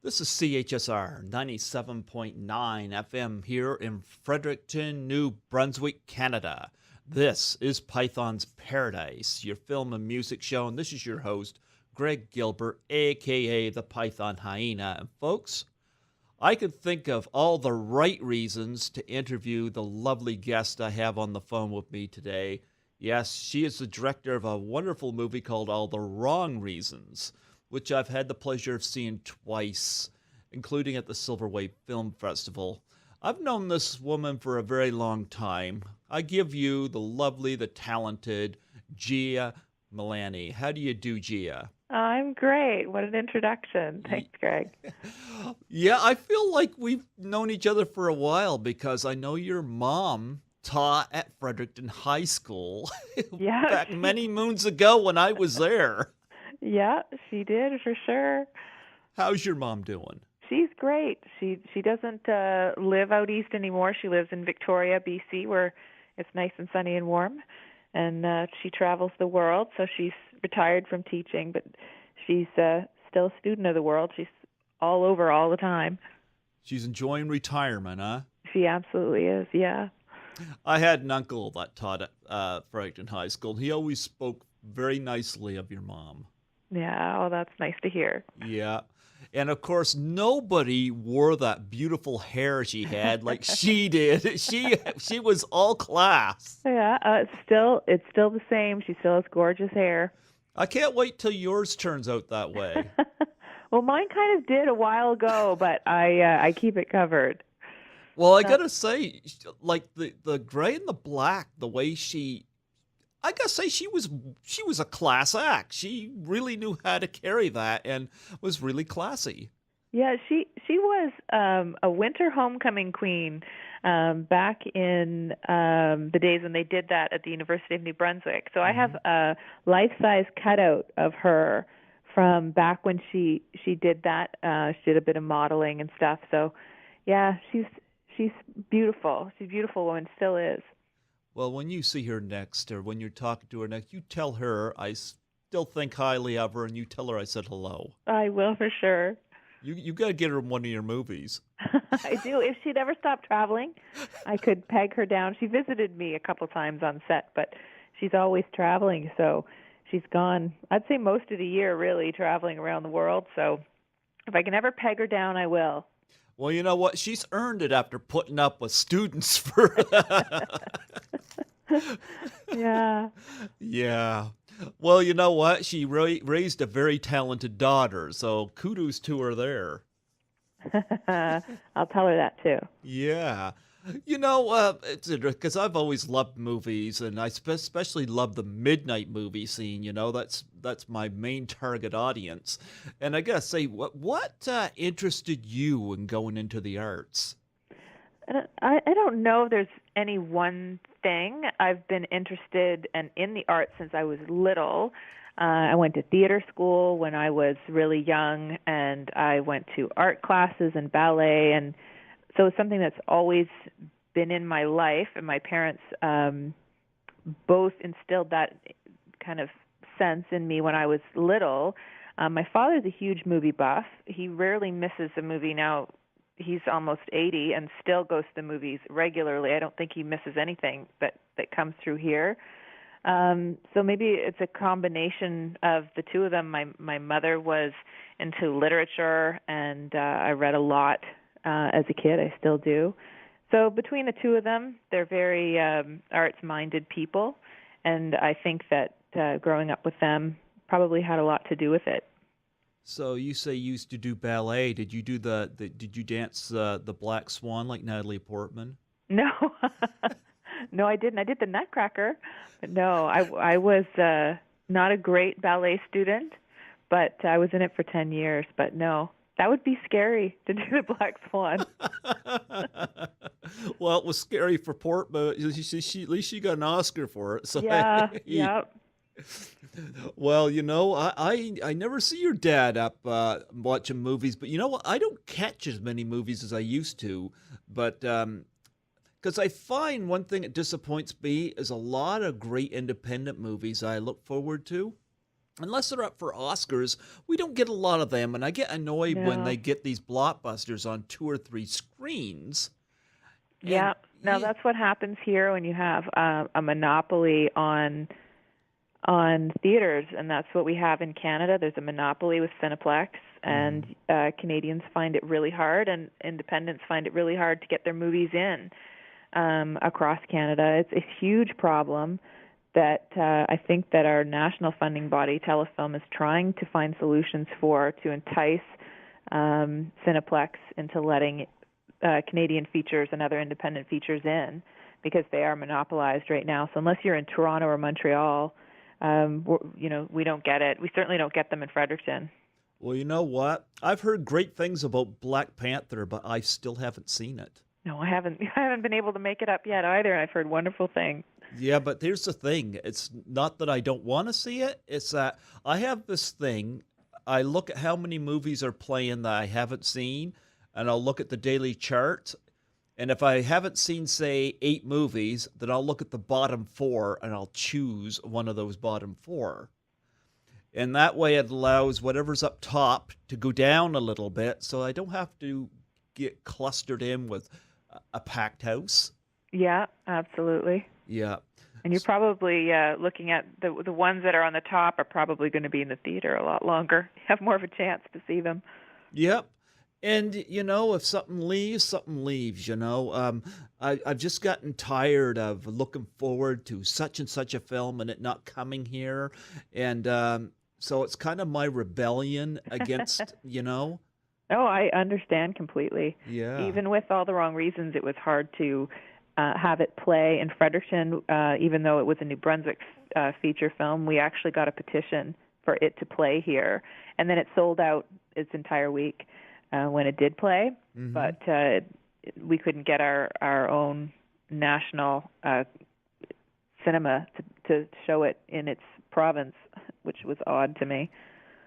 This is CHSR 97.9 FM here in Fredericton, New Brunswick, Canada. This is Python's Paradise, your film and music show, and this is your host, Greg Gilbert, aka the Python Hyena. And folks, I can think of all the right reasons to interview the lovely guest I have on the phone with me today. Yes, she is the director of a wonderful movie called All the Wrong Reasons, which I've had the pleasure of seeing twice, including at the Silver Wave Film Festival. I've known this woman for a very long time. I give you the lovely, the talented Gia Milani. How do you do, Gia? I'm great. What an introduction. Thanks, Greg. Yeah, I feel like we've known each other for a while because I know your mom taught at Fredericton High School Yeah, back many moons ago when I was there. yeah, she did for sure. How's your mom doing? She's great. She doesn't live out east anymore. She lives in Victoria, BC, where it's nice and sunny and warm. And she travels the world, so she's retired from teaching, but she's still a student of the world. She's all over all the time. She's enjoying retirement, huh? She absolutely is, yeah. I had an uncle that taught at Fredericton High School. He always spoke very nicely of your mom. Yeah, oh, that's nice to hear. Yeah. And of course, nobody wore that beautiful hair she had like she did. She was all class. Yeah, it's still the same. She still has gorgeous hair. I can't wait till yours turns out that way. Well, mine kind of did a while ago, but I keep it covered. Well, I Uh, gotta say, like the gray and the black, the way I gotta say she was a class act. She really knew how to carry that and was really classy. yeah, she was a winter homecoming queen back in the days when they did that at the University of New Brunswick. So I have Hmm. a life-size cutout of her from back when she did that. She did a bit of modeling and stuff. So yeah, she's beautiful. She's a beautiful woman, still is. Well, when you see her next, or when you're talking to her next, you tell her I still think highly of her, and you tell her I said hello. I will for sure. You got to get her in one of your movies. I do. If she'd ever stop traveling, I could peg her down. She visited me a couple times on set, but she's always traveling, so she's gone, I'd say most of the year, really, traveling around the world. So if I can ever peg her down, I will. Well, you know what? She's earned it after putting up with students for. Yeah. Yeah. Well, you know what? She raised a very talented daughter, so kudos to her there. I'll tell her that too. Yeah. You know, it's because I've always loved movies, and I especially love the midnight movie scene. That's my main target audience. And I gotta say, what interested you in going into the arts? I don't know if there's any one thing. I've been interested and in the arts since I was little. I went to theater school when I was really young, and I went to art classes and ballet, and so it's something that's always been in my life. And my parents both instilled that kind of sense in me when I was little. My father's a huge movie buff. He rarely misses a movie now. He's almost 80 and still goes to the movies regularly. I don't think he misses anything that comes through here. So maybe it's a combination of the two of them. My mother was into literature, and I read a lot as a kid. I still do. So between the two of them, they're very arts-minded people, and I think that growing up with them probably had a lot to do with it. So you say you used to do ballet. Did you do did you dance the Black Swan like Natalie Portman? No, no, I didn't. I did the Nutcracker, but no, I was not a great ballet student, but I was in it for 10 years. But no, that would be scary to do the Black Swan. Well, it was scary for Portman. At least she got an Oscar for it. So Yeah, hey. yeah. Well, I never see your dad up watching movies, but you know what? I don't catch as many movies as I used to. But because I find one thing that disappoints me is a lot of great independent movies I look forward to. unless they're up for Oscars, we don't get a lot of them. And I get annoyed when No. they get these blockbusters on 2 or 3 screens. And Yeah. No, yeah, that's what happens here when you have a monopoly on theaters, and that's what we have in Canada. There's a monopoly with Cineplex, and mhm. Canadians find it really hard, and independents find it really hard to get their movies in across Canada. It's a huge problem that I think that our national funding body, Telefilm, is trying to find solutions for to entice Cineplex into letting Canadian features and other independent features in, because they are monopolized right now. So unless you're in Toronto or Montreal, we don't get it. We certainly don't get them in Fredericton. Well, you know what? I've heard great things about Black Panther, but I still haven't seen it. No, I haven't. I haven't been able to make it up yet either. I've heard wonderful things. Yeah, but here's the thing. It's not that I don't want to see it. It's that I have this thing. I look at how many movies are playing that I haven't seen, and I'll look at the daily chart. And if I haven't seen, say, 8 movies, then I'll look at the bottom 4 and I'll choose one of those bottom 4. And that way it allows whatever's up top to go down a little bit so I don't have to get clustered in with a packed house. Yeah, absolutely. Yeah. And you're probably looking at the ones that are on the top are probably going to be in the theater a lot longer. You have more of a chance to see them. Yep. And, if something leaves, something leaves, I've just gotten tired of looking forward to such and such a film and it not coming here. And so it's kind of my rebellion against, Oh, I understand completely. Yeah. Even with all the wrong reasons, it was hard to have it play in Fredericton, even though it was a New Brunswick feature film. We actually got a petition for it to play here, and then it sold out its entire week when it did play. Hmm. But we couldn't get our own national cinema to show it in its province, which was odd to me.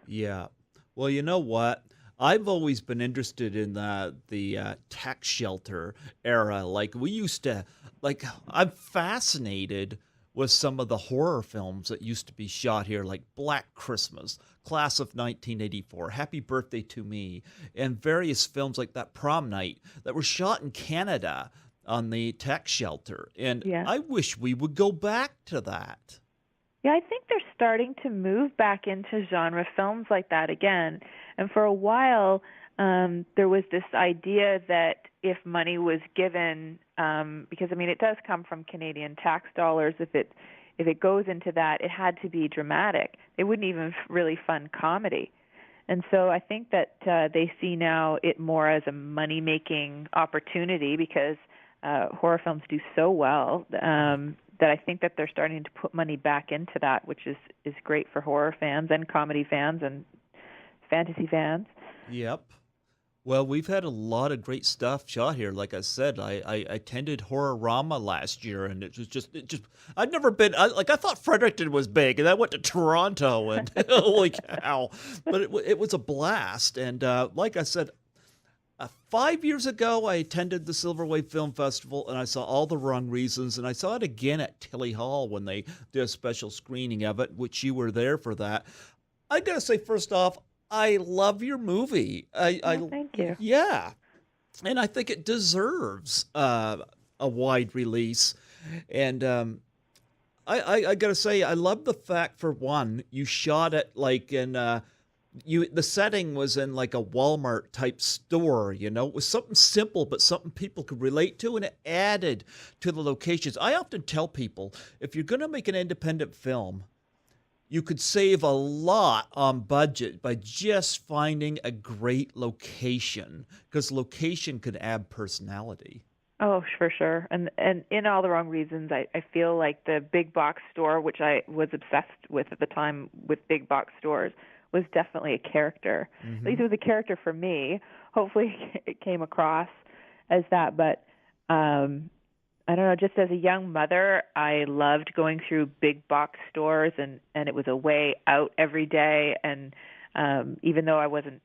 Yeah. Well, you know what? I've always been interested in the tax shelter era. Like we used to, like I'm fascinated with some of the horror films that used to be shot here, like Black Christmas, Class of 1984, Happy Birthday to Me, and various films like that Prom Night that were shot in Canada on the tax shelter. And Yeah. I wish we would go back to that. Yeah, I think they're starting to move back into genre films like that again. And for a while, there was this idea that if money was given, because I mean it does come from Canadian tax dollars, if it goes into that, it had to be dramatic. They wouldn't even really fund comedy. And so I think that they see now it more as a money-making opportunity because horror films do so well that I think that they're starting to put money back into that, which is great for horror fans and comedy fans and fantasy fans. Yep. Well, we've had a lot of great stuff shot here. Like I said, I attended Horrorama last year, and I'd never been, I thought Fredericton was big, and I went to Toronto, and holy cow. But it was a blast. And like I said, 5 years ago, I attended the Silver Wave Film Festival, and I saw All the Wrong Reasons, and I saw it again at Tilly Hall when they did a special screening of it, which you were there for that. I gotta say, first off, I love your movie. Well, thank you. Yeah, and I think it deserves a wide release. And I gotta say, I love the fact, for one, you shot it like in the setting was in like a Walmart type store. It was something simple, but something people could relate to, and it added to the locations. I often tell people, if you're gonna make an independent film, you could save a lot on budget by just finding a great location, because location could add personality. Oh, for sure. And in All the Wrong Reasons, I feel like the big box store, which I was obsessed with at the time with big box stores, was definitely a character. At Hmm. least it was a character for me. Hopefully it came across as that. But I don't know, just as a young mother, I loved going through big box stores, and it was a way out every day. And even though I wasn't,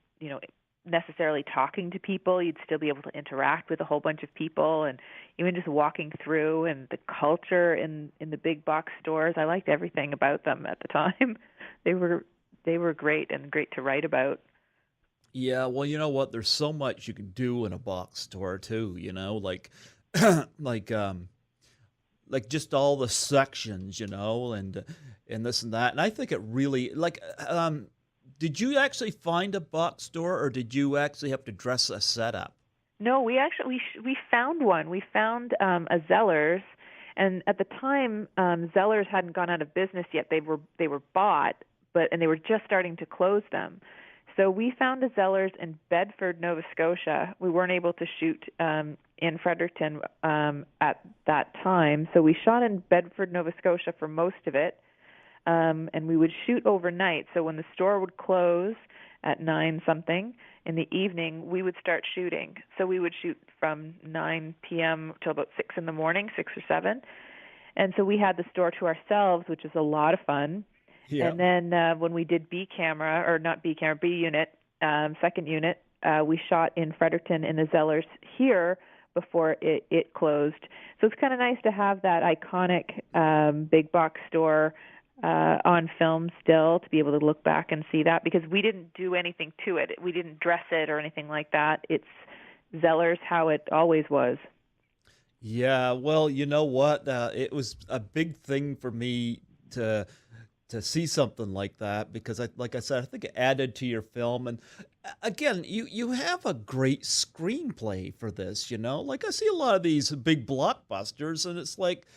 necessarily talking to people. You'd still be able to interact with a whole bunch of people, and even just walking through, and the culture in the big box stores. I liked everything about them at the time. They were great and great to write about. Yeah, well, you know what? There's so much you can do in a box store too, like like just all the sections, and this and that. And I think it really did you actually find a box store or did you actually have to dress a setup? No, we found one. We found a Zellers, and at the time, Zellers hadn't gone out of business yet. They were bought, and they were just starting to close them. So we found a Zellers in Bedford, Nova Scotia. We weren't able to shoot in Fredericton at that time, so we shot in Bedford, Nova Scotia for most of it, and we would shoot overnight. So when the store would close at 9 something in the evening, we would start shooting. So we would shoot from 9 p.m. till about 6 in the morning, 6 or 7. And so we had the store to ourselves, which is a lot of fun. Yeah. And then when we did B unit, second unit, we shot in Fredericton in the Zellers here before it closed. So it's kind of nice to have that iconic big box store on film still, to be able to look back and see that, because we didn't do anything to it. We didn't dress it or anything like that. It's Zellers how it always was. Yeah, well, you know what? It was a big thing for me to see something like that because like I said, I think it added to your film. And again, you have a great screenplay for this, Like I see a lot of these big blockbusters and it's like,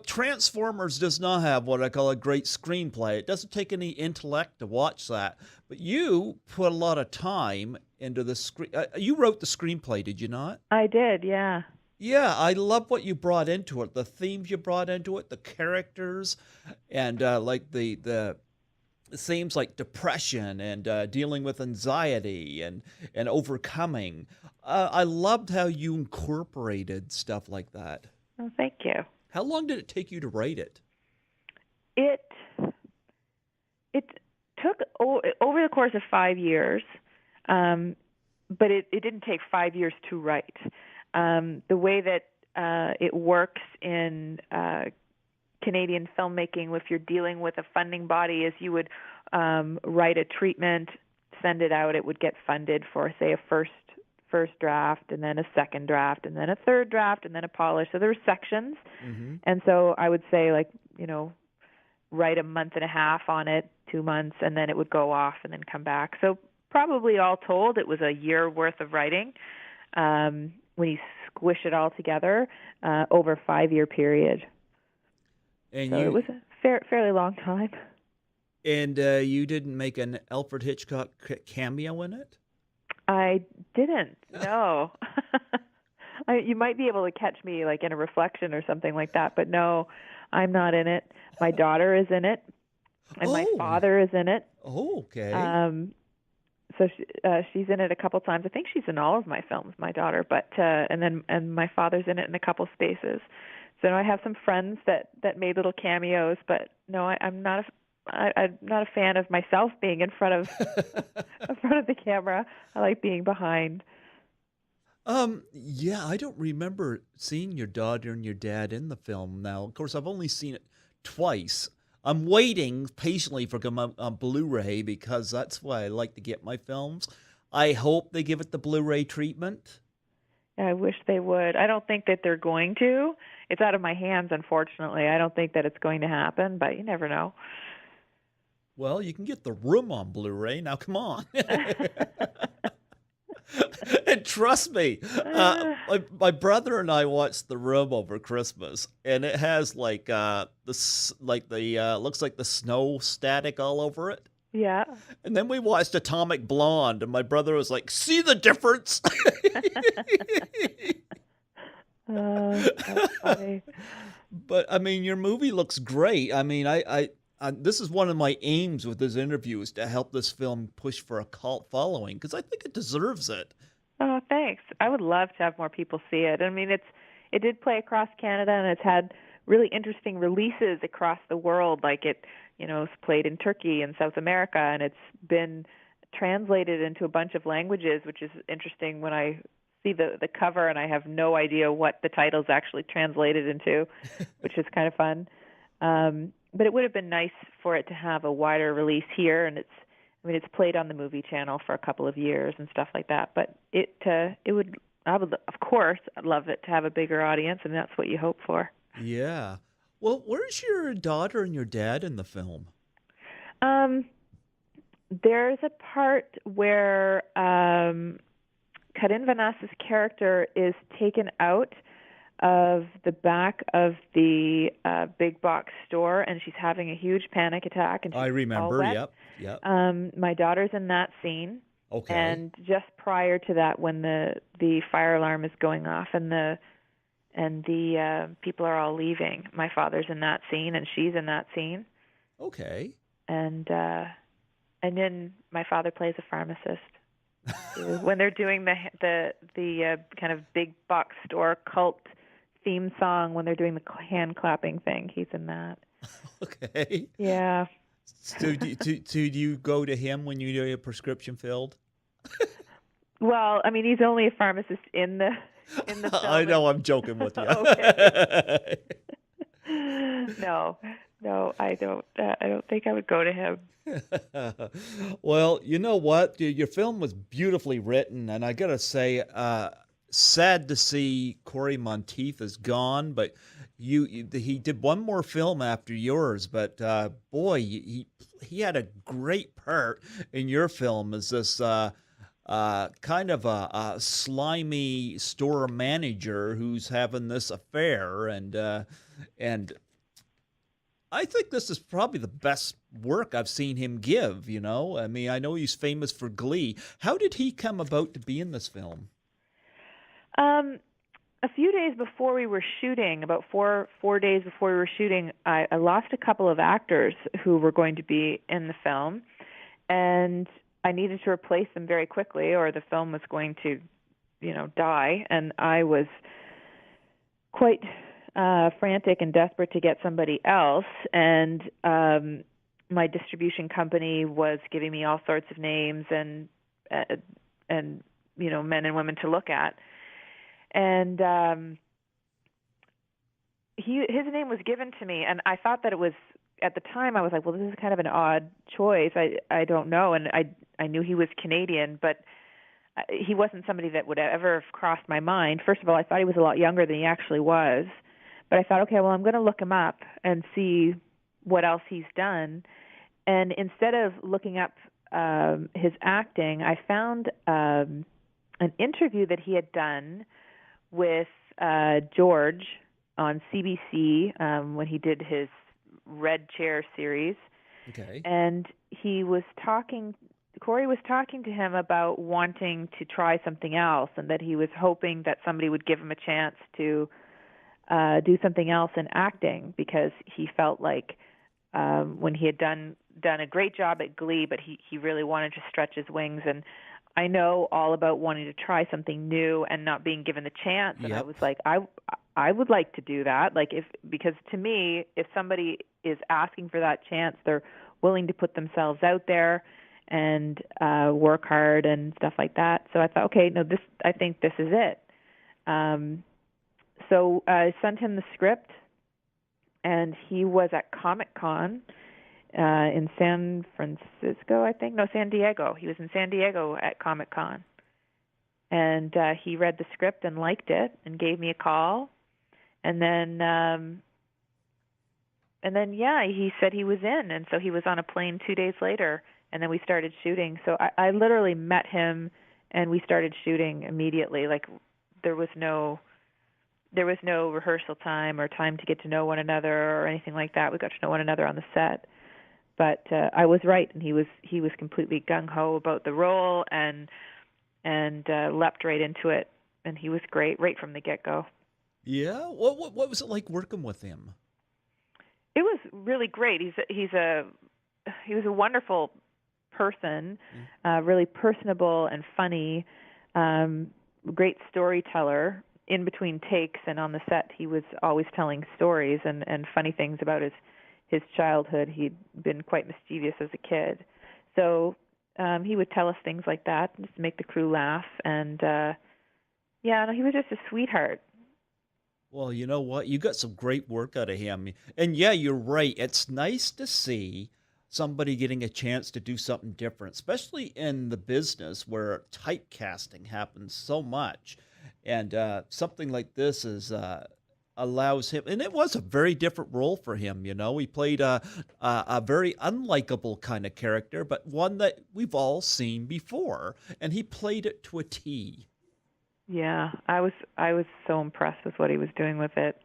Transformers does not have what I call a great screenplay. It doesn't take any intellect to watch that. But you put a lot of time into the screen. You wrote the screenplay, did you not? I did, yeah. Yeah, I love what you brought into it, the themes you brought into it, the characters, and like the themes like depression and dealing with anxiety and overcoming. I loved how you incorporated stuff like that. Oh, thank you. How long did it take you to write it? It took over the course of 5 years, but it didn't take 5 years to write. The way that it works in Canadian filmmaking, if you're dealing with a funding body, is you would write a treatment, send it out, it would get funded for, say, a first draft, and then a second draft, and then a third draft, and then a polish. So there were sections. Mm-hmm. And so I would say, write a month and a half on it, 2 months, and then it would go off and then come back. So probably all told, it was a year worth of writing. When you squish it all together over a 5-year period. And so it was a fairly long time. And you didn't make an Alfred Hitchcock cameo in it? I didn't, no. You might be able to catch me in a reflection or something like that, but no, I'm not in it. My daughter is in it, and my father is in it. Oh, okay. So she's in it a couple times. I think she's in all of my films, my daughter, but and my father's in it in a couple spaces. So I have some friends that made little cameos, but no, I'm not a fan of myself being in front of the camera. I like being behind. Yeah, I don't remember seeing your daughter and your dad in the film. Now, of course, I've only seen it twice. I'm waiting patiently for them on Blu-ray because that's why I like to get my films. I hope they give it the Blu-ray treatment. I wish they would. I don't think that they're going to. It's out of my hands, unfortunately. I don't think that it's going to happen, but you never know. Well, you can get The Room on Blu-ray. Now, come on. And trust me, my brother and I watched The Room over Christmas, and it has looks like the snow static all over it. Yeah. And then we watched Atomic Blonde, and my brother was like, "See the difference?" That's funny. But I mean, your movie looks great. I mean, I this is one of my aims with this interview is to help this film push for a cult following because I think it deserves it. Oh, thanks. I would love to have more people see it. I mean, it did play across Canada, and it's had really interesting releases across the world. Like it's played in Turkey and South America, and it's been translated into a bunch of languages, which is interesting when I see the cover and I have no idea what the title's actually translated into, which is kind of fun. But it would have been nice for it to have a wider release here, and it's played on the movie channel for a couple of years and stuff like that. But I would, of course, love it to have a bigger audience, and that's what you hope for. Yeah. Well, where's your daughter and your dad in the film? There's a part where Karin Vanas's character is taken out of the back of the big box store, and she's having a huge panic attack, and she's I remember. all wet. Yep. My daughter's in that scene. Okay. And just prior to that, when the fire alarm is going off and the people are all leaving, my father's in that scene and she's in that scene. Okay. And then my father plays a pharmacist. When they're doing the kind of big box store cult theme song, when they're doing the hand clapping thing, he's in that. Okay. Yeah. So do you go to him when you need a prescription filled? Well, I mean, he's only a pharmacist in the film. I know, I'm joking with you. Okay. No, I don't. I don't think I would go to him. Well, you know what? Your film was beautifully written, and I gotta say, sad to see Corey Monteith is gone, but he did one more film after yours, but boy, he had a great part in your film as this kind of a slimy store manager who's having this affair, and I think this is probably the best work I've seen him give. I mean, I know he's famous for Glee. How did he come about to be in this film? A few days before we were shooting, about four days before we were shooting, I lost a couple of actors who were going to be in the film, and I needed to replace them very quickly, or the film was going to, die. And I was quite frantic and desperate to get somebody else. And my distribution company was giving me all sorts of names and men and women to look at. And his name was given to me, and I thought that it was, at the time I was like, well, this is kind of an odd choice. I don't know, and I knew he was Canadian, but he wasn't somebody that would ever have crossed my mind. First of all, I thought he was a lot younger than he actually was, but I thought, okay, well, I'm going to look him up and see what else he's done. And instead of looking up his acting, I found an interview that he had done with George on CBC when he did his Red Chair series. Okay. And Corey was talking to him about wanting to try something else, and that he was hoping that somebody would give him a chance to do something else in acting, because he felt like when he had done a great job at Glee, but he really wanted to stretch his wings. And I know all about wanting to try something new and not being given the chance. And Yep. I was like, I would like to do that. Because to me, if somebody is asking for that chance, they're willing to put themselves out there and work hard and stuff like that. So I thought, okay, no, I think this is it. So I sent him the script, and he was at Comic-Con in San Francisco, I think. No, San Diego. He was in San Diego at Comic-Con. And he read the script and liked it and gave me a call. And then he said he was in. And so he was on a plane 2 days later, and then we started shooting. So I literally met him, and we started shooting immediately. Like, there was no rehearsal time or time to get to know one another or anything like that. We got to know one another on the set. But I was right, and he was completely gung-ho about the role and leapt right into it, and he was great right from the get-go. Yeah? What was it like working with him? It was really great. He was a wonderful person, really personable and funny, great storyteller. In between takes and on the set, he was always telling stories and funny things about his childhood. He'd been quite mischievous as a kid. So he would tell us things like that just to make the crew laugh. And yeah, no, he was just a sweetheart. Well, you know what? You got some great work out of him. And yeah, you're right. It's nice to see somebody getting a chance to do something different, especially in the business where typecasting happens so much. And something like this is allows him, and it was a very different role for him. He played a very unlikable kind of character, but one that we've all seen before, and he played it to a T. Yeah, I was so impressed with what he was doing with it.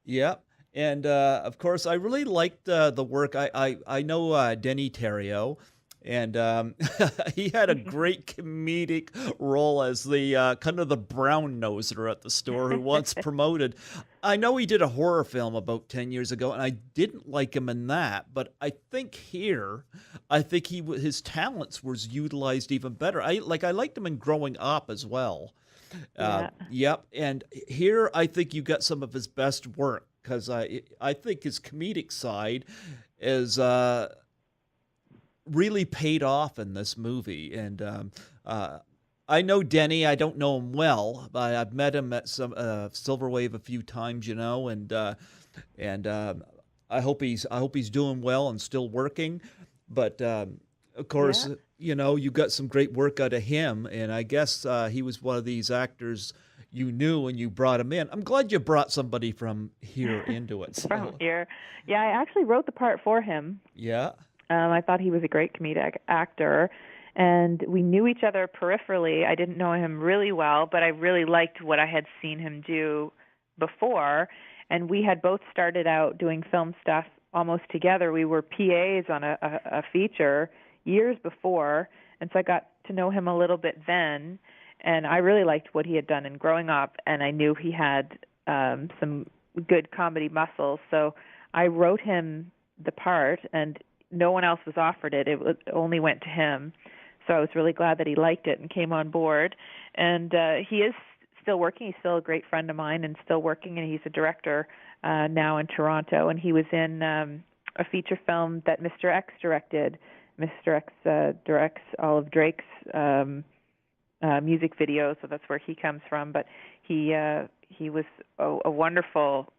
Yep. And of course, I really liked the work. I know Denny Terrio, and he had a great comedic role as the kind of the brown noser at the store who wants promoted. I know he did a horror film about 10 years ago, and I didn't like him in that, but I think here, I think his talents was utilized even better. I liked him in Growing Up as well. Yeah. Yep, and here I think you got some of his best work because I think his comedic side is really paid off in this movie. And I know Denny. I don't know him well, but I've met him at some Silver Wave a few times, and I hope he's doing well and still working. But of course, Yeah. you got some great work out of him, and I guess he was one of these actors you knew when you brought him in. I'm glad you brought somebody from here into it. From So, here. Yeah, I actually wrote the part for him. yeah. I thought he was a great comedic actor, and we knew each other peripherally. I didn't know him really well, but I really liked what I had seen him do before, and we had both started out doing film stuff almost together. We were PAs on a feature years before, and so I got to know him a little bit then, and I really liked what he had done in Growing Up, and I knew he had some good comedy muscles, so I wrote him the part, and no one else was offered it. Only went to him. So I was really glad that he liked it and came on board. And he is still working. He's still a great friend of mine and still working, and he's a director now in Toronto. And he was in a feature film that Mr. X directed. Mr. X directs all of Drake's music videos, so that's where he comes from. But he was a wonderful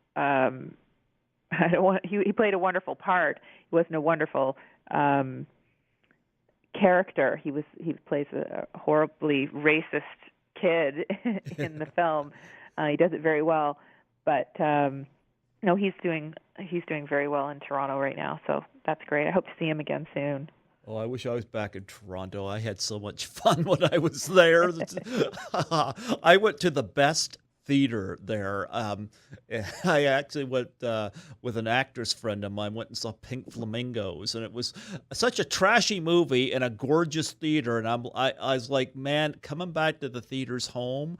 he played a wonderful part. He wasn't a wonderful character. He plays a horribly racist kid in the film. He does it very well, but no, he's doing very well in Toronto right now. So that's great. I hope to see him again soon. Oh, I wish I was back in Toronto. I had so much fun when I was there. I went to the best theater there. I actually went with an actress friend of mine, went and saw Pink Flamingos, and it was such a trashy movie in a gorgeous theater. And I was like, man, coming back to the theaters home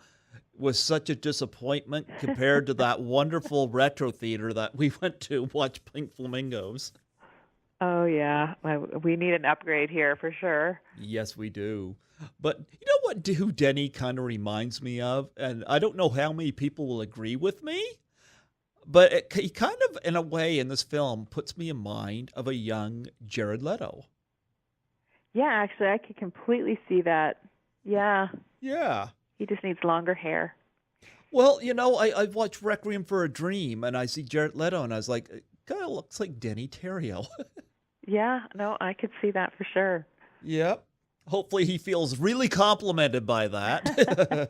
was such a disappointment compared to that wonderful retro theater that we went to watch Pink Flamingos. Oh yeah, we need an upgrade here for sure. Yes, we do. But you know what who Denny kind of reminds me of? And I don't know how many people will agree with me, but he kind of, in a way, in this film, puts me in mind of a young Jared Leto. Yeah, actually, I could completely see that. Yeah, Yeah. he just needs longer hair. Well, I watched Requiem for a Dream, and I see Jared Leto, and I was like, it kind of looks like Denny Terrio. Yeah, no, I could see that for sure. Yep. Hopefully he feels really complimented by that.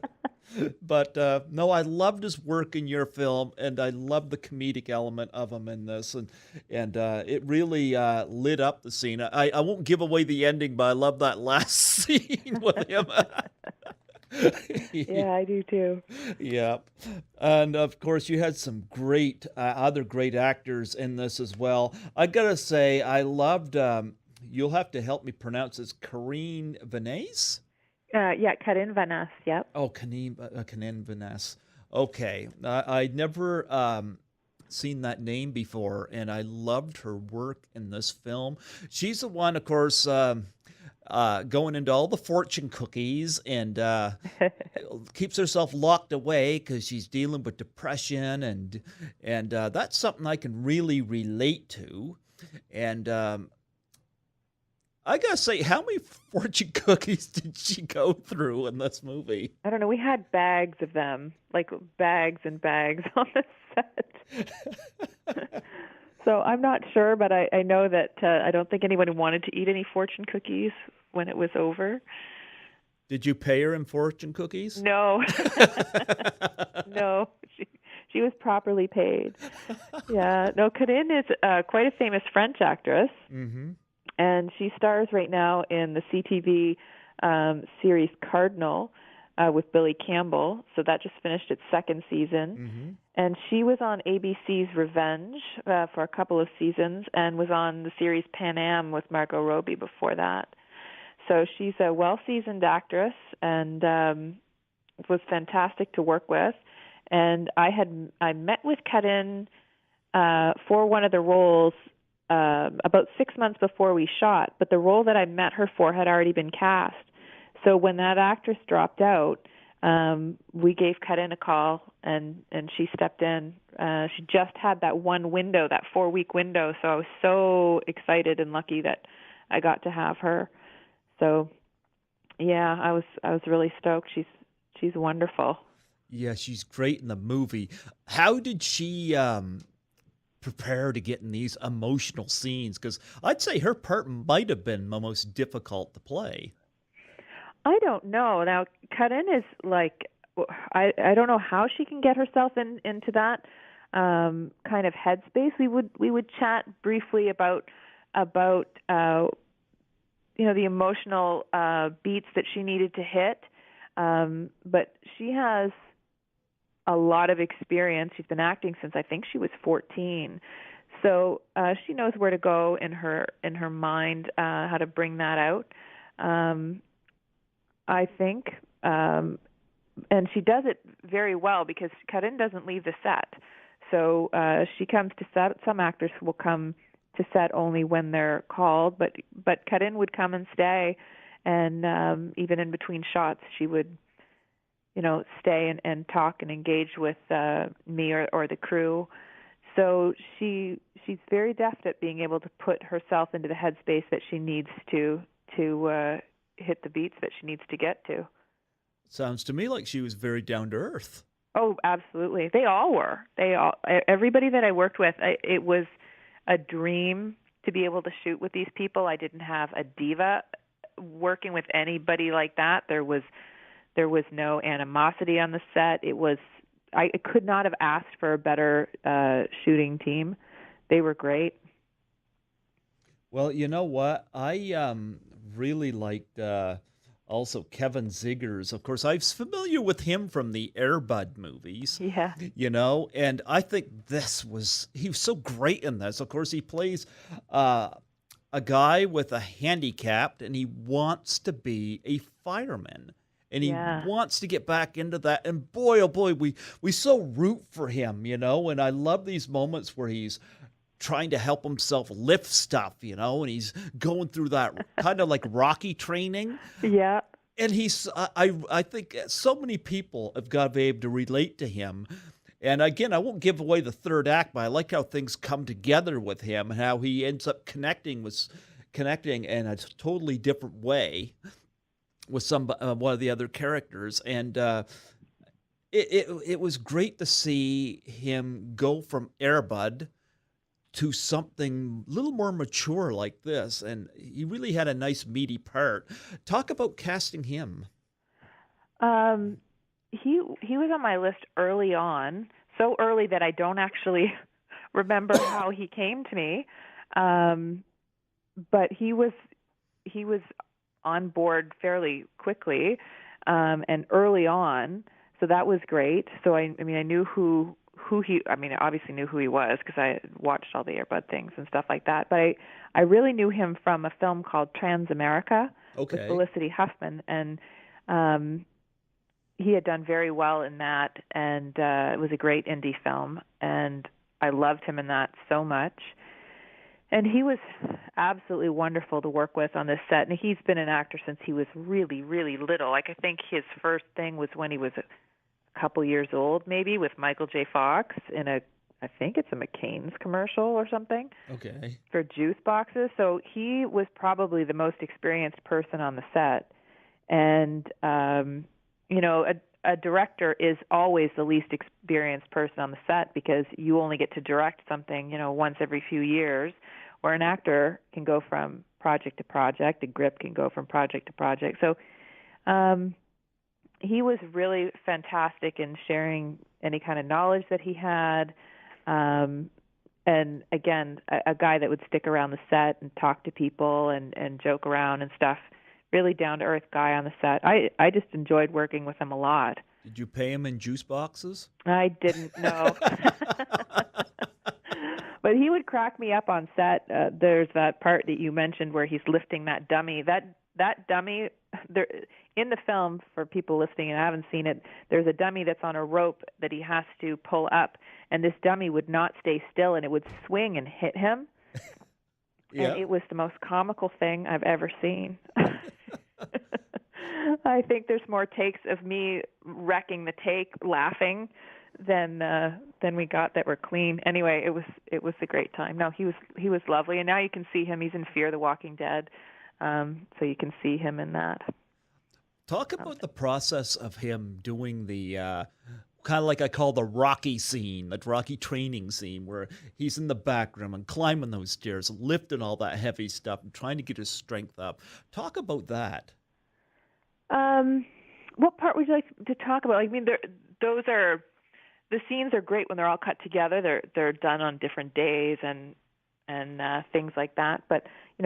But no, I loved his work in your film, and I loved the comedic element of him in this, and it really lit up the scene. I won't give away the ending, but I love that last scene with him. Yeah, I do too. Yep. And of course, you had some great other great actors in this as well. I gotta say, I loved. You'll have to help me pronounce this. Karine Vanasse? Yeah, Karin Vanas. Yep. Oh, Karine Vanasse. Okay, I'd never seen that name before, and I loved her work in this film. She's the one, of course. Going into all the fortune cookies and keeps herself locked away because she's dealing with depression and that's something I can really relate to. And I gotta say, how many fortune cookies did she go through in this movie? I don't know. We had bags of them, like bags and bags on the set. So I'm not sure, but I know that I don't think anyone wanted to eat any fortune cookies when it was over. Did you pay her in fortune cookies? No, no, she was properly paid. Yeah, no, Corinne is quite a famous French actress, Mm-hmm. and she stars right now in the CTV series Cardinal with Billy Campbell. So that just finished its second season. Mm-hmm. And she was on ABC's Revenge for a couple of seasons and was on the series Pan Am with Margot Robbie before that. So she's a well-seasoned actress and was fantastic to work with. And I met with Karin for one of the roles about 6 months before we shot, but the role that I met her for had already been cast. So when that actress dropped out, we gave Karin a call, and she stepped in. She just had that one window, that 4-week window, so I was so excited and lucky that I got to have her. So, yeah, I was really stoked. She's wonderful. Yeah, she's great in the movie. How did she prepare to get in these emotional scenes? Because I'd say her part might have been the most difficult to play. I don't know. Now, Karin is like, I don't know how she can get herself into that kind of headspace. We would chat briefly about the emotional beats that she needed to hit, but she has a lot of experience. She's been acting since I think she was 14. So she knows where to go in her mind, how to bring that out. I think, and she does it very well because Karin doesn't leave the set. So she comes to set. Some actors will come to set only when they're called, but Karin would come and stay, and even in between shots, she would, stay and talk and engage with me or the crew. So she's very deft at being able to put herself into the headspace that she needs to hit the beats that she needs to get to. Sounds to me like she was very down to earth. Oh, absolutely. They all were. Everybody that I worked with, it was a dream to be able to shoot with these people. I didn't have a diva working with anybody like that. There was no animosity on the set. I could not have asked for a better shooting team. They were great. Well, you know what? I really liked also Kevin Zegers. Of course, I was familiar with him from the Air Bud movies. Yeah. And I think he was so great in this. Of course, he plays a guy with a handicap, and he wants to be a fireman. And he wants to get back into that. And boy, oh boy, we so root for him, and I love these moments where he's trying to help himself lift stuff, and he's going through that kind of like Rocky training. Yeah. And I think so many people have got to be able to relate to him. And again, I won't give away the third act, but I like how things come together with him and how he ends up connecting in a totally different way with one of the other characters. And it was great to see him go from Air Bud to something a little more mature like this, and he really had a nice meaty part. Talk about casting him. He was on my list early on, so early that I don't actually remember how he came to me. But he was on board fairly quickly and early on, so that was great. So I knew who he. I obviously knew who he was because I watched all the Air Bud things and stuff like that. But I really knew him from a film called Transamerica with Felicity Huffman, and he had done very well in that, and it was a great indie film, and I loved him in that so much. And he was absolutely wonderful to work with on this set, and he's been an actor since he was really, really little. Like, I think his first thing was when he was a couple years old, maybe, with Michael J. Fox in a I think it's a McCain's commercial or something Okay. for juice boxes. So he was probably the most experienced person on the set. And, a director is always the least experienced person on the set because you only get to direct something, once every few years, where an actor can go from project to project, a grip can go from project to project. So he was really fantastic in sharing any kind of knowledge that he had. And again, a guy that would stick around the set and talk to people and joke around and stuff. Really down-to-earth guy on the set. I just enjoyed working with him a lot. Did you pay him in juice boxes? I didn't know. But he would crack me up on set. There's that part that you mentioned where he's lifting that dummy. That dummy, there, in the film, for people listening and haven't seen it, there's a dummy that's on a rope that he has to pull up, and this dummy would not stay still, and it would swing and hit him. Yeah. And it was the most comical thing I've ever seen. I think there's more takes of me wrecking the take, laughing, than we got that were clean. Anyway, it was a great time. No, he was lovely, and now you can see him. He's in Fear the Walking Dead, so you can see him in that. Talk about the process of him doing the kind of like I call the Rocky scene, the Rocky training scene, where he's in the back room and climbing those stairs, lifting all that heavy stuff and trying to get his strength up. Talk about that. What part would you like to talk about? I mean, those are the scenes are great when they're all cut together. They're done on different days and things like that. But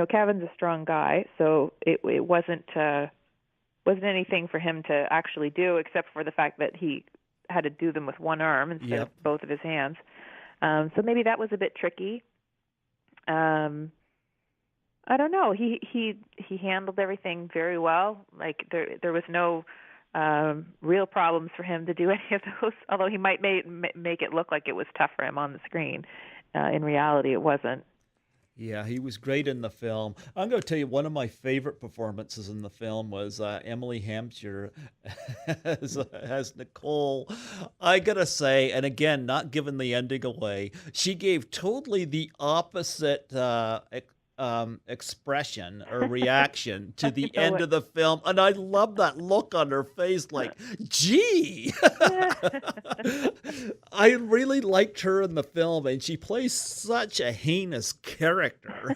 Kevin's a strong guy, so it wasn't anything for him to actually do, except for the fact that he had to do them with one arm instead of both of his hands. So maybe that was a bit tricky. I don't know. He handled everything very well. Like there was no real problems for him to do any of those. Although he might make it look like it was tough for him on the screen. In reality, it wasn't. Yeah, he was great in the film. I'm going to tell you, one of my favorite performances in the film was Emily Hampshire as Nicole. I got to say, and again, not giving the ending away, she gave totally the opposite expression or reaction to the end of the film. And I love that look on her face like, gee! I really liked her in the film, and she plays such a heinous character.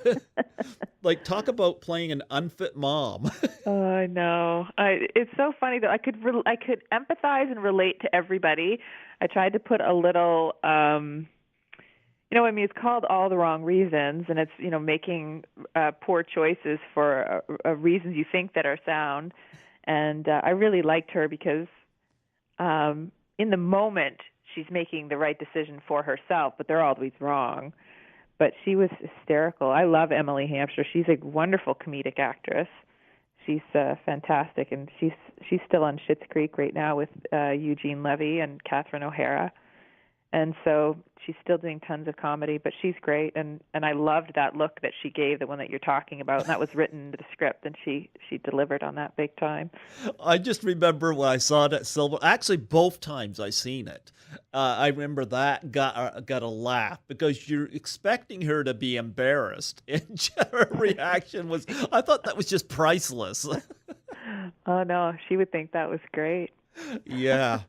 Like, talk about playing an unfit mom. Oh, I know. It's so funny though. I could empathize and relate to everybody. I tried to put a little, it's called All the Wrong Reasons, and it's making poor choices for reasons you think that are sound. And I really liked her because in the moment she's making the right decision for herself, but they're always wrong. But she was hysterical. I love Emily Hampshire. She's a wonderful comedic actress. She's fantastic, and she's still on Schitt's Creek right now with Eugene Levy and Catherine O'Hara. And so she's still doing tons of comedy, but she's great. And I loved that look that she gave, the one that you're talking about, and that was written into the script, and she delivered on that big time. I just remember when I saw it at Silver. Actually, both times I seen it. I remember that got a laugh because you're expecting her to be embarrassed, and her reaction was, I thought that was just priceless. Oh, no, she would think that was great. Yeah.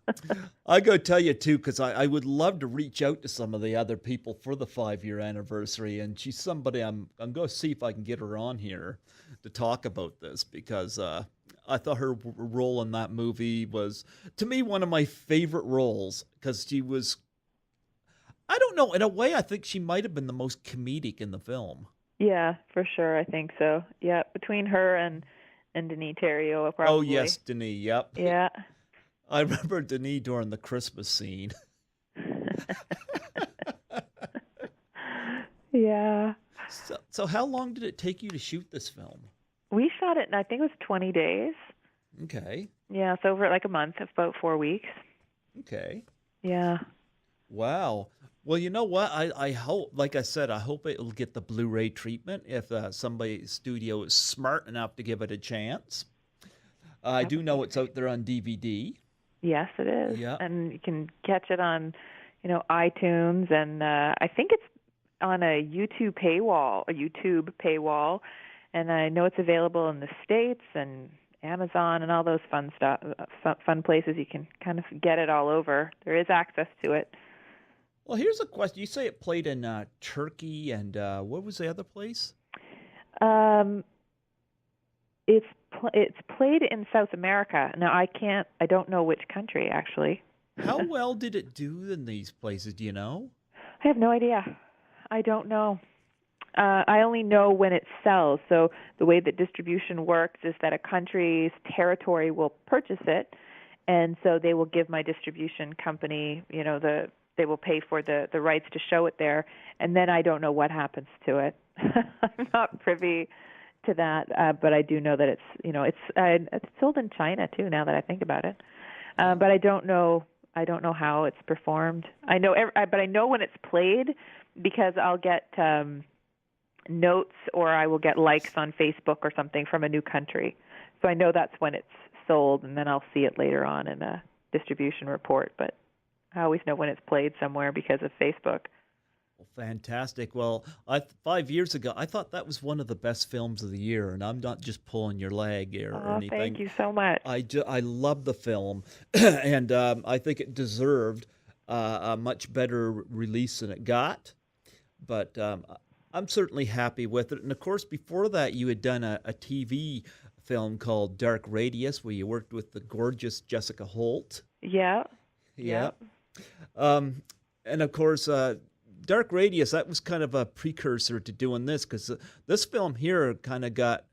I go tell you, too, because I would love to reach out to some of the other people for the 5-year anniversary, and she's somebody I'm going to see if I can get her on here to talk about this, because I thought her role in that movie was, to me, one of my favorite roles, because she was, I don't know, in a way, I think she might have been the most comedic in the film. Yeah, for sure, I think so. Yeah, between her and Denis Terrio, probably. Oh, yes, Denis, yep. Yeah. I remember Denis during the Christmas scene. Yeah. So how long did it take you to shoot this film? We shot it, I think it was 20 days. Okay. Yeah, it's over like a month, about 4 weeks. Okay. Yeah. Wow. Well, you know what? I hope, like I said, I hope it'll get the Blu-ray treatment if somebody's studio is smart enough to give it a chance. I do know it's out there on DVD. Yes, it is. Yeah. And you can catch it on iTunes, and I think it's on a YouTube paywall, and I know it's available in the States and Amazon and all those fun stuff, fun places you can kind of get it all over. There is access to it. Well, here's a question. You say it played in Turkey, and what was the other place? Um, it's played in South America. Now I don't know which country actually. How well did it do in these places? Do you know? I have no idea. I don't know. I only know when it sells. So the way that distribution works is that a country's territory will purchase it, and so they will give my distribution company, they will pay for the rights to show it there, and then I don't know what happens to it. I'm not privy to that, but I do know that it's sold in China too. Now that I think about it, but I don't know. I don't know how it's performed. I know, but I know when it's played because I'll get notes or I will get likes on Facebook or something from a new country. So I know that's when it's sold, and then I'll see it later on in a distribution report. But I always know when it's played somewhere because of Facebook. Well, fantastic. Well, 5 years ago, I thought that was one of the best films of the year, and I'm not just pulling your leg or anything. Thank you so much. I love the film, and I think it deserved a much better release than it got. But I'm certainly happy with it. And of course, before that, you had done a TV film called Dark Radius, where you worked with the gorgeous Jessica Holt. Yeah. Yeah. And of course, Dark Radius, that was kind of a precursor to doing this, because this film here kind of got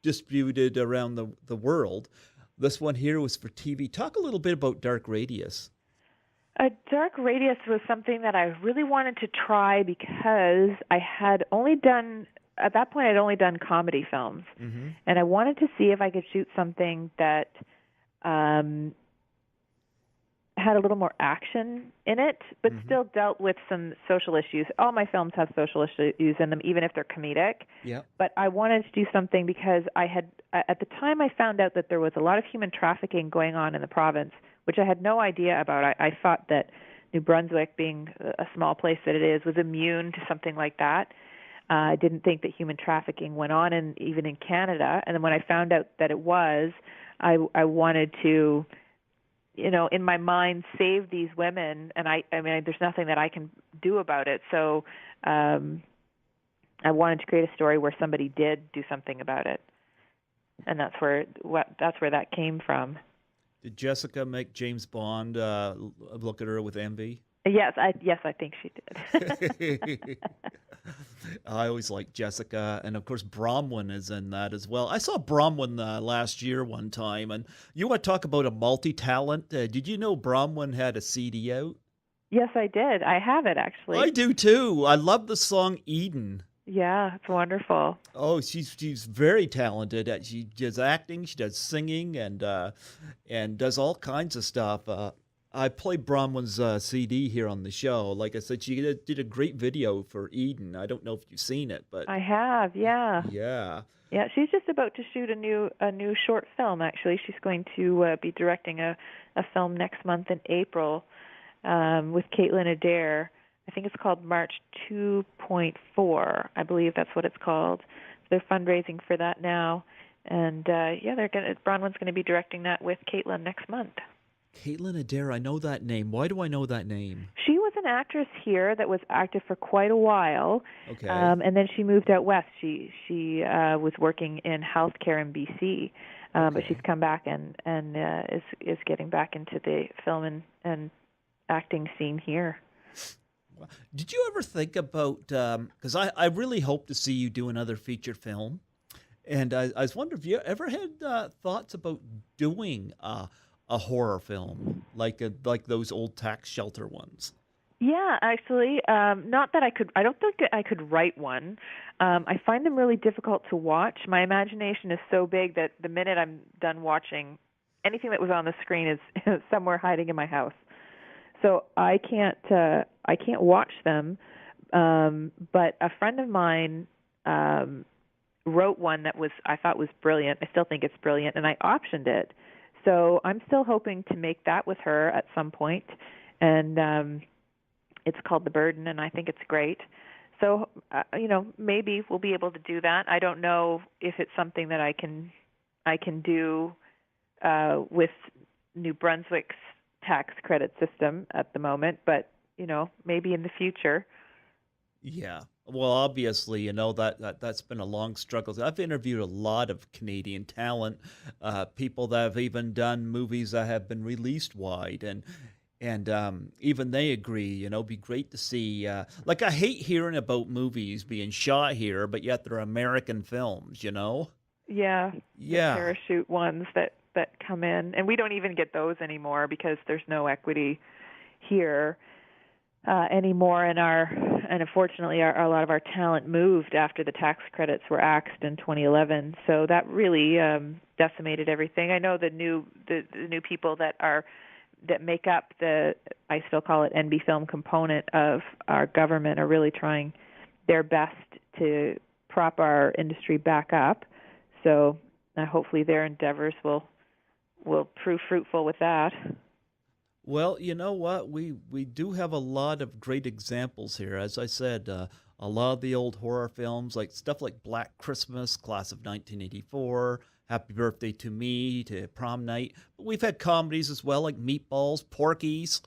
distributed around the world. This one here was for TV. Talk a little bit about Dark Radius. Dark Radius was something that I really wanted to try because I had only done, at that point, I'd only done comedy films. Mm-hmm. And I wanted to see if I could shoot something that had a little more action in it, but still dealt with some social issues. All my films have social issues in them, even if they're comedic. Yeah. But I wanted to do something because at the time I found out that there was a lot of human trafficking going on in the province, which I had no idea about. I thought that New Brunswick, being a small place that it is, was immune to something like that. I didn't think that human trafficking went on even in Canada. And then when I found out that it was, I wanted to, in my mind, save these women. And I mean, there's nothing that I can do about it. So I wanted to create a story where somebody did do something about it. And that's where that came from. Did Jessica make James Bond look at her with envy? Yes, I think she did. I always liked Jessica, and of course Bronwyn is in that as well. I saw Bronwyn last year one time, and you want to talk about a multi-talent? Did you know Bronwyn had a CD out? Yes, I did. I have it, actually. I do too. I love the song Eden. Yeah, it's wonderful. Oh, she's very talented. She does acting, she does singing, and does all kinds of stuff. I played Bronwyn's CD here on the show. Like I said, she did a great video for Eden. I don't know if you've seen it, but I have. Yeah. Yeah. Yeah, she's just about to shoot a new short film. Actually, she's going to be directing a film next month in April with Caitlin Adair. I think it's called March 2.4. I believe that's what it's called. So they're fundraising for that now, and Bronwyn's going to be directing that with Caitlin next month. Caitlin Adair, I know that name. Why do I know that name? She was an actress here that was active for quite a while. Okay. And then she moved out west. She was working in healthcare in BC, but she's come back and is getting back into the film and acting scene here. Did you ever think about, because I really hope to see you do another feature film, and I was wondering if you ever had thoughts about doing a horror film like those old tax shelter ones? Yeah, actually, not that I don't think I could write one. I find them really difficult to watch. My imagination is so big that the minute I'm done watching, anything that was on the screen is somewhere hiding in my house. So I can't watch them. But a friend of mine wrote one that I thought was brilliant. I still think it's brilliant, and I optioned it. So I'm still hoping to make that with her at some point. and it's called The Burden, and I think it's great. So, maybe we'll be able to do that. I don't know if it's something that I can do with New Brunswick's tax credit system at the moment, but maybe in the future. Yeah. Well, obviously, that's been a long struggle. I've interviewed a lot of Canadian talent, people that have even done movies that have been released wide, and even they agree. Be great to see. Like, I hate hearing about movies being shot here, but yet they're American films. Yeah, the Yeah. parachute ones that come in, and we don't even get those anymore because there's no equity here anymore. And unfortunately, a lot of our talent moved after the tax credits were axed in 2011. So that really decimated everything. I know the new people that make up I still call it NB Film component of our government are really trying their best to prop our industry back up. So hopefully their endeavors will prove fruitful with that. Well, you know what? We do have a lot of great examples here. As I said, a lot of the old horror films, like stuff like Black Christmas, Class of 1984, Happy Birthday to Me, to Prom Night. But we've had comedies as well, like Meatballs, Porky's,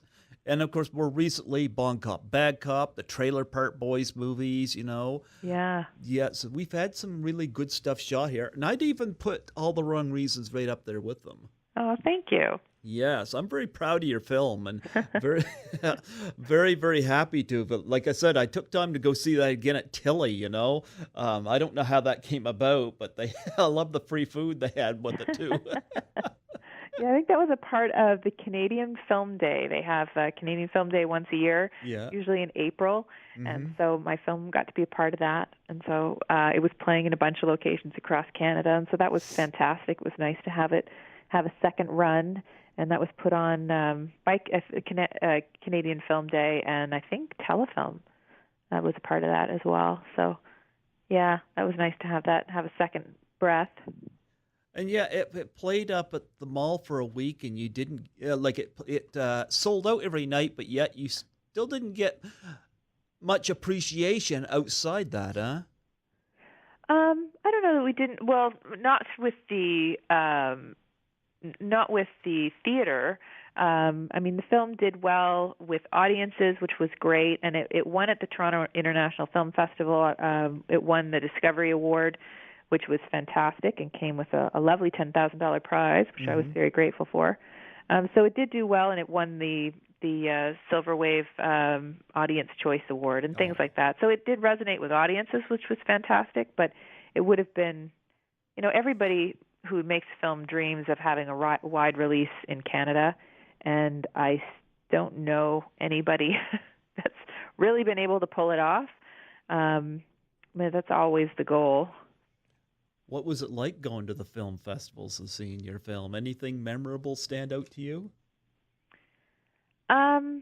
and of course, more recently, Bon Cop, Bad Cop, the Trailer Park Boys movies. Yeah. Yeah, so we've had some really good stuff shot here. And I'd even put All the Wrong Reasons right up there with them. Oh, thank you. Yes, I'm very proud of your film and very, very, very happy to. But like I said, I took time to go see that again at Tilly. I don't know how that came about, but I love the free food they had with it too. Yeah, I think that was a part of the Canadian Film Day. They have Canadian Film Day once a year, Yeah. usually in April, and Hmm. so my film got to be a part of that. And so it was playing in a bunch of locations across Canada, and so that was fantastic. It was nice to have a second run, and that was put on by Canadian Film Day, and I think Telefilm was a part of that as well. So yeah, that was nice to have a second breath. And yeah, it played up at the mall for a week, and you didn't like it. It sold out every night, but yet you still didn't get much appreciation outside that, huh? I don't know that we didn't. Well, not with the theater. I mean, the film did well with audiences, which was great, and it won at the Toronto International Film Festival. It won the Discovery Award, which was fantastic, and came with a lovely $10,000 prize, which I was Hmm. very grateful for. So it did do well, and it won the Silver Wave Audience Choice Award and things Oh, like that. So it did resonate with audiences, which was fantastic. But it would have been, everybody who makes film dreams of having a wide release in Canada, and I don't know anybody that's really been able to pull it off. That's always the goal. what was it like going to the film festivals and seeing your film? Anything memorable stand out to you? Um,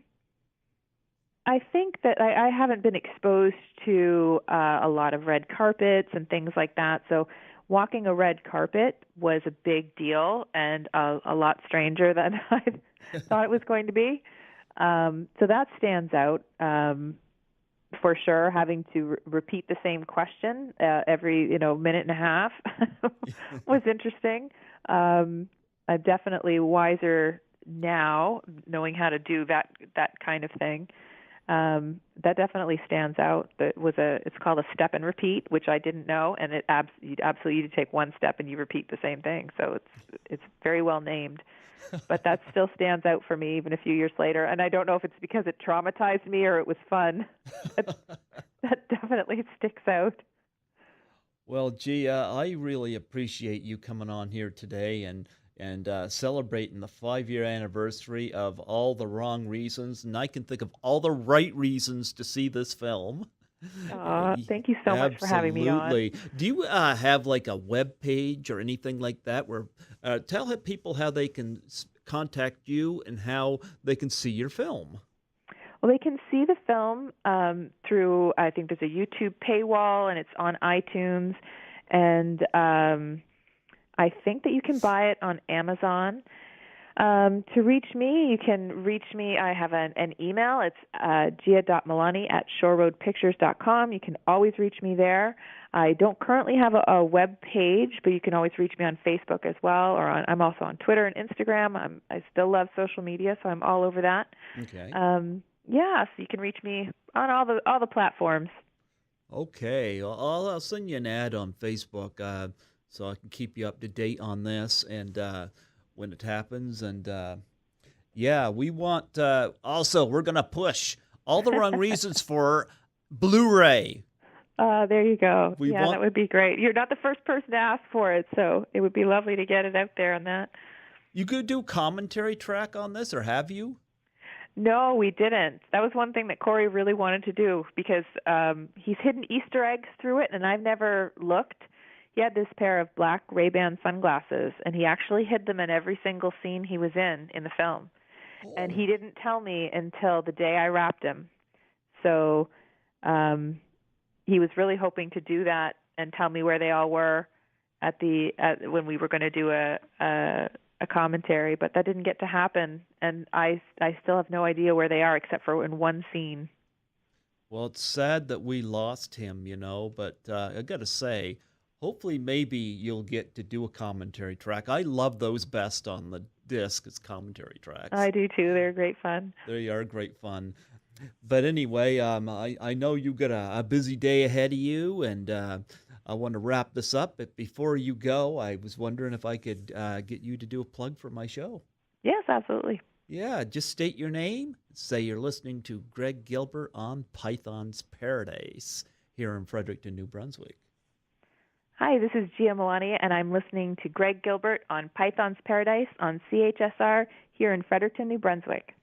I think that I haven't been exposed to a lot of red carpets and things like that. So walking a red carpet was a big deal and a lot stranger than I thought it was going to be. So that stands out for sure. Having to repeat the same question every minute and a half was interesting. I'm definitely wiser now, knowing how to do that kind of thing. That definitely stands out. It's called a step and repeat, which I didn't know, and you absolutely take one step and you repeat the same thing. So it's very well named, but that still stands out for me even a few years later. And I don't know if it's because it traumatized me or it was fun. That definitely sticks out. Well, Gia, I really appreciate you coming on here today and celebrating the 5 year anniversary of All the Wrong Reasons, and I can think of all the right reasons to see this film. Thank you so much for having me on. Absolutely. Do you have like a web page or anything like that where tell people how they can contact you and how they can see your film? Well, they can see the film through, I think there's a YouTube paywall, and it's on iTunes. And I think that you can buy it on Amazon. To reach me, you can reach me. I have an email. It's gia.milani@shoreroadpictures.com. You can always reach me there. I don't currently have a web page, but you can always reach me on Facebook as well, or I'm also on Twitter and Instagram. I still love social media, so I'm all over that. Okay. Yeah, so you can reach me on all the platforms. Okay. I'll send you an ad on Facebook so I can keep you up to date on this and when it happens. And yeah, we want also, we're going to push all the wrong reasons for Blu-ray. There you go. We Yeah, want, that would be great. You're not the first person to ask for it, so it would be lovely to get it out there on that. you could do commentary track on this, or have you? No, we didn't. That was one thing that Corey really wanted to do because he's hidden Easter eggs through it, and I've never looked. He had this pair of black Ray-Ban sunglasses, and he actually hid them in every single scene he was in the film. And Oh. he didn't tell me until the day I wrapped him. So he was really hoping to do that and tell me where they all were when we were going to do a commentary, but that didn't get to happen, and I still have no idea where they are except for in one scene. Well, it's sad that we lost him, but I got to say, hopefully maybe you'll get to do a commentary track. I love those best on the disc as commentary tracks. I do too. They're great fun. They are great fun. But anyway, I know you got a busy day ahead of you, and I want to wrap this up. But before you go, I was wondering if I could get you to do a plug for my show. Yes, absolutely. Yeah, just state your name. Say you're listening to Greg Gilbert on Python's Paradise here in Fredericton, New Brunswick. Hi, this is Gia Milani, and I'm listening to Greg Gilbert on Python's Paradise on CHSR here in Fredericton, New Brunswick.